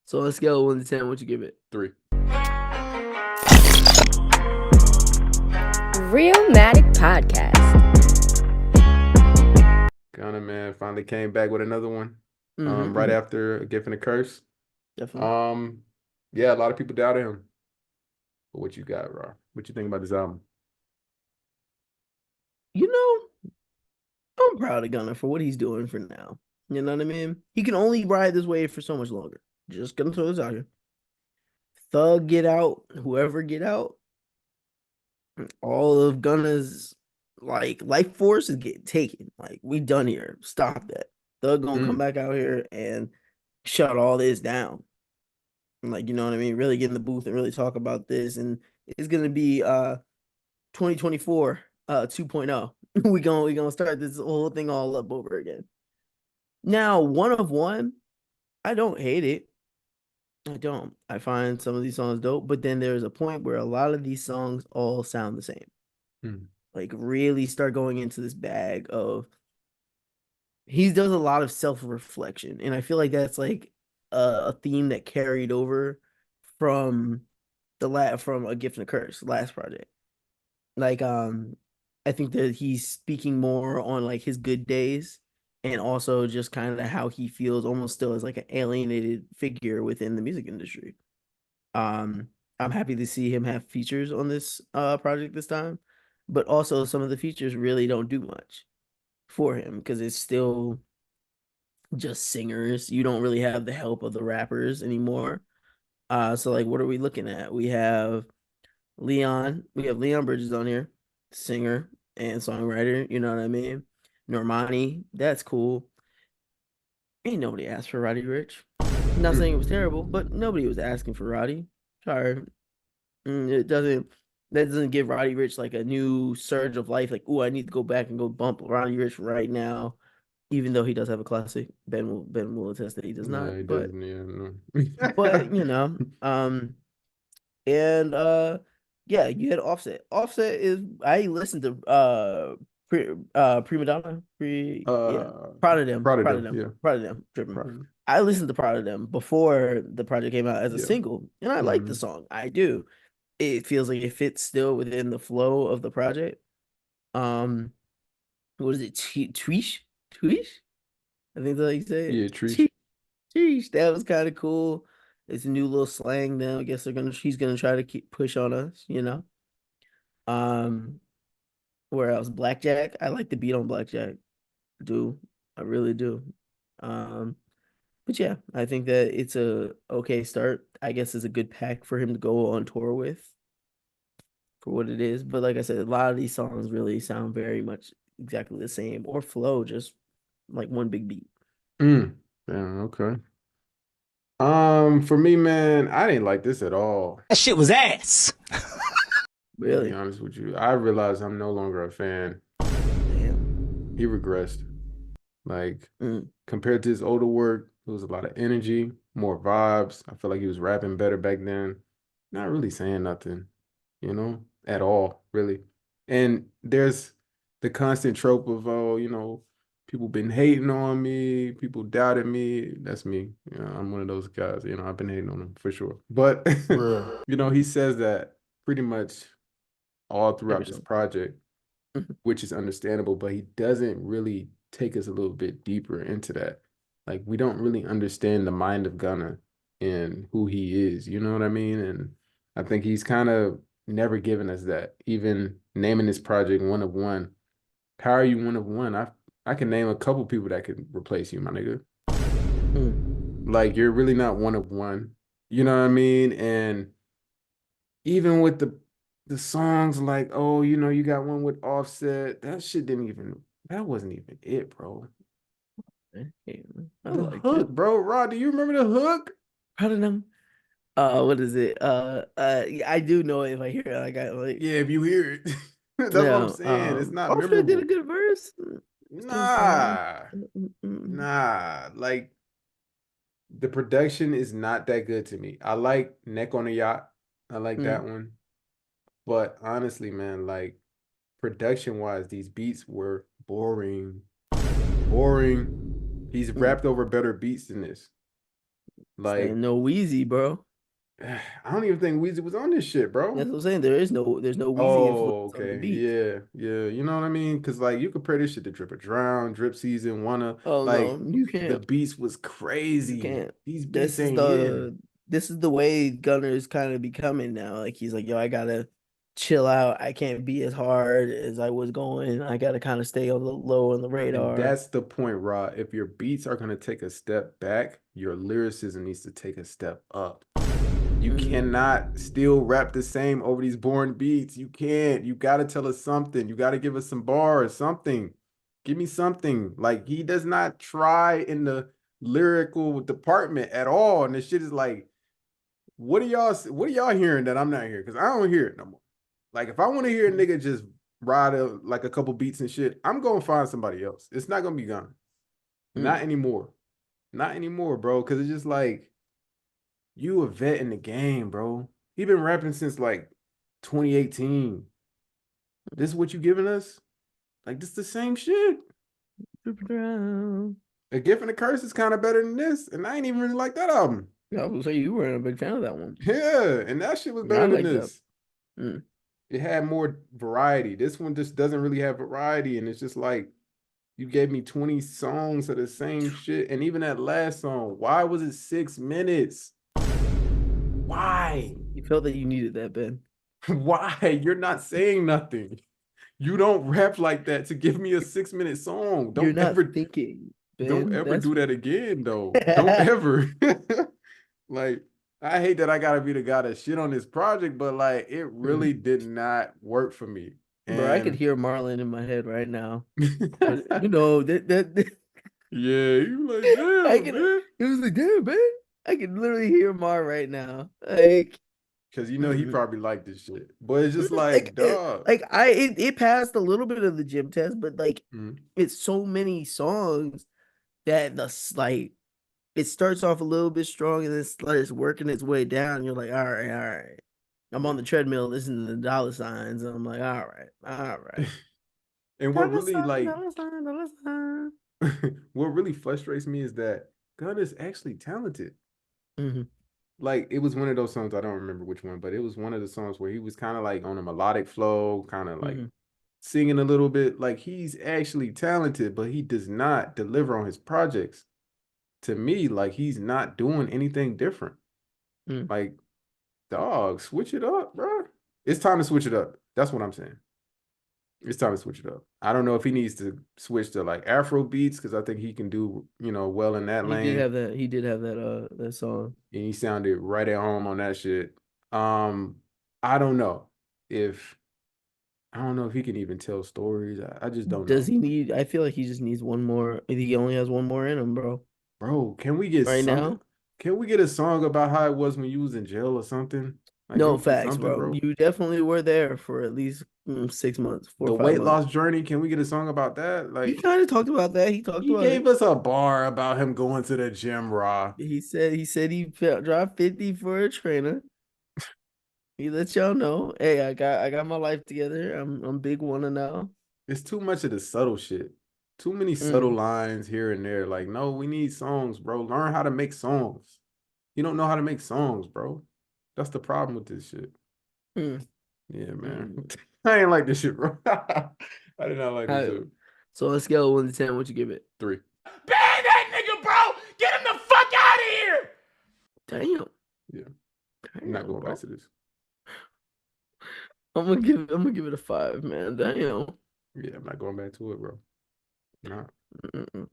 So on a scale of 1 to 10, what you give it? 3. Realmatic Podcast. Gunna, man, finally came back with another one. Right Mm-hmm. after A Gift and a Curse. Definitely. Um, yeah, a lot of people doubted him. But what you got, Raw? What you think about this album? You know, I'm proud of Gunner for what he's doing for now. You know what I mean? He can only ride this wave for so much longer. Just gonna throw this out here. Thug get out, whoever get out, all of Gunna's like life force is getting taken. Like we done here. Stop that. Thug gonna come Mm, back out here and shut all this down. Like, you know what I mean? Really get in the booth and really talk about this. And it's gonna be 2024 2.0. We gonna start this whole thing all up over again. Now, one of one, I don't hate it. I don't. I find some of these songs dope, but then there's a point where a lot of these songs all sound the same. mm, Like really start going into this bag of he does a lot of self-reflection. And I feel like that's like a theme that carried over from from A Gift and a Curse, last project. Like I think that he's speaking more on like his good days and also just kind of how he feels almost still as like an alienated figure within the music industry. Um I'm happy to see him have features on this project this time, but also some of the features really don't do much for him because it's still just singers. You don't really have the help of the rappers anymore. So like what are we looking at? We have Leon Bridges on here, singer and songwriter, you know what I mean? Normani, that's cool. Ain't nobody asked for Roddy Rich. Not saying it was mm. terrible, but nobody was asking for Roddy. Sorry. It doesn't that doesn't give Roddy Rich like a new surge of life, like, oh, I need to go back and go bump Roddy Rich right now, even though he does have a classic. Ben will attest that he does not, No, he but doesn't. Yeah, but no. and yeah, you had Offset. Offset is I listened to Prima Donna, yeah, uh, Proud of them, Proud of Proud of them. them, Yeah, Proud of them, tripping. proud of them. I listened to Proud of them before the project came out as a Yeah. single, and I like the Mm-hmm. song. I do. It feels like it fits still within the flow of the project. Um, what is it? Tweesh? Tweesh? I think that's how you say Yeah, it. Trish. Sheesh, that was kind of cool. It's a new little slang now. I guess she's gonna try to keep push on us, you know. Um, where else? Blackjack. I like the beat on Blackjack. I do. I really do. Um, but yeah, I think that it's a okay start. I guess it's a good pack for him to go on tour with for what it is. But like I said, a lot of these songs really sound very much exactly the same or flow just like one big beat. Mm. Damn, okay. For me, man, I didn't like this at all. That shit was ass. To be Really? honest with you, I realized I'm no longer a fan. Damn. He regressed. Like Mm. compared to his older work, it was a lot of energy, more vibes. I feel like he was rapping better back then. Not really saying nothing, at all, really. And there's the constant trope of, oh, people been hating on me, people doubted me. That's me. I'm one of those guys. I've been hating on him for sure. But Bruh. he says that pretty much all throughout Every this song. project, which is understandable, but he doesn't really take us a little bit deeper into that. Like we don't really understand the mind of Gunna and who he is, you know what I mean? And I think he's kind of never given us that. Even naming this project One of One. How are you one of one? I can name a couple people that could replace you, my nigga. Mm. Like you're really not one of one. You know what I mean? And even with the songs like, oh, you got one with Offset, that wasn't even it, bro. Yeah, I The liked hook, it. bro. Rod, do you remember the hook? Proud of them. What is it? I do know it if I hear it. Like I like, Yeah, if you hear it. That's what I'm no. saying. It's not Offset did a memorable. good verse. Still fine. Nah. Mm-mm. Nah. Like the production is not that good to me. I like Neck on a Yacht. I like that Mm. one. But honestly, man, like production wise, these beats were boring. Boring. He's Mm. rapped over better beats than this. Like, no Wheezy, bro. I don't even think Weezy was on this shit, bro. That's what I'm saying. There's no Wheezy Oh, influence on the okay. beat. Yeah, yeah. You know what I mean? Because like you compare this shit to Drip or Drown, Drip Season, Wanna, Oh no, like the beats was you crazy. can't. These beats This is ain't hitting. the way Gunner is kind of becoming now. Like he's like, yo, I gotta chill out. I can't be as hard as I was going. I gotta kind of stay a little low on the And radar. that's the point, Rod. If your beats are gonna take a step back, your lyricism needs to take a step up. You Mm-hmm. cannot still rap the same over these boring beats. You can't. You got to tell us something. You got to give us some bars, something. Give me something. Like he does not try in the lyrical department at all. And the shit is like, what are y'all hearing that I'm not hearing? Because I don't hear it no more. Like if I want to hear a nigga just ride like a couple beats and shit, I'm gonna find somebody else. It's not gonna be Gunna. Not anymore. Not anymore, bro. Cause it's just like you a vet in the game, bro. He been rapping since like 2018. This is what you giving us? Like this the same shit. Mm-hmm. A Gift and a Curse is kind of better than this, and I ain't even really like that album. I would say you weren't a big fan of that one. Yeah, and that shit was I better than like that. this. Mm. It had more variety. This one just doesn't really have variety, and it's just like you gave me 20 songs of the same shit, and even that last song, why was it 6 minutes? Why? You felt that you needed that, Ben. Why? You're not saying nothing. You don't rap like that to give me a 6 minute song. You're not thinking, Don't Ben. ever That's do that again, though. Don't ever. Like, I hate that I gotta be the guy that shit on this project, but like it Mm. really did not work for me. Bro, I could And hear Marlon in my head right now. yeah, You know that you like, I damn, can. man. It was like, damn, man. I can literally hear Mar right now. Like, Cause you know he mm, probably liked this shit. But it's just like, like, dog. it passed a little bit of the gym test, but like, Mm. it's so many songs that like it starts off a little bit strong and then starts working its way down. You're like, all right, all right. I'm on Yeah. the treadmill listening to the dollar signs, and I'm like, all right. And what Dollar really sign, like dollar sign, dollar sign. what really frustrates me is that Gunn is actually talented. Mm-hmm. Like it was one of those songs, I don't remember which one, but it was one of the songs where he was kind of like on a melodic flow, kind of like Mm-hmm. singing a little bit. Like he's actually talented, but he does not deliver on his projects. To me, like he's not doing anything different. Mm-hmm. Like, dog, switch it up, bro. It's time to switch it up. That's what I'm saying. It's time to switch it up. I don't know if he needs to switch to like Afro beats because I think he can do, well in that He did lane. have that. He did have that song. And he sounded right at home on that shit. Um, I don't know if I don't know if he can even tell stories. I just don't Does know. he need? I feel like he just needs one more. I think he only has one more in him, bro. Bro, can we get Right something? now, Can we get a song about how it was when you was in jail or something? Like, can no we get facts, something, bro. bro? You definitely were there for at least 6 months, four or The five weight months. loss journey, can we get a song about that? He Like, kind of talked about that. He talked he about gave it. us a bar about him going to the gym, raw. He said he dropped 50 for a trainer. He let y'all know, hey, I got my life together. I'm big one now. It's too much of the subtle shit. Too many subtle Mm, lines here and there. Like, no, we need songs, bro. Learn how to make songs. You don't know how to make songs, bro. That's the problem with this shit. mm, Yeah, man. mm. I ain't like this shit, bro. I did not like this All right. shit. So on a scale of 1 to 10, what you give it? 3. Ban that nigga, bro! Get him the fuck out of here! Damn, Yeah, I'm not damn, going back bro. to this. I'm gonna give it a 5, man. Damn. Yeah, I'm not going back to it, bro. Nah. Mm-mm.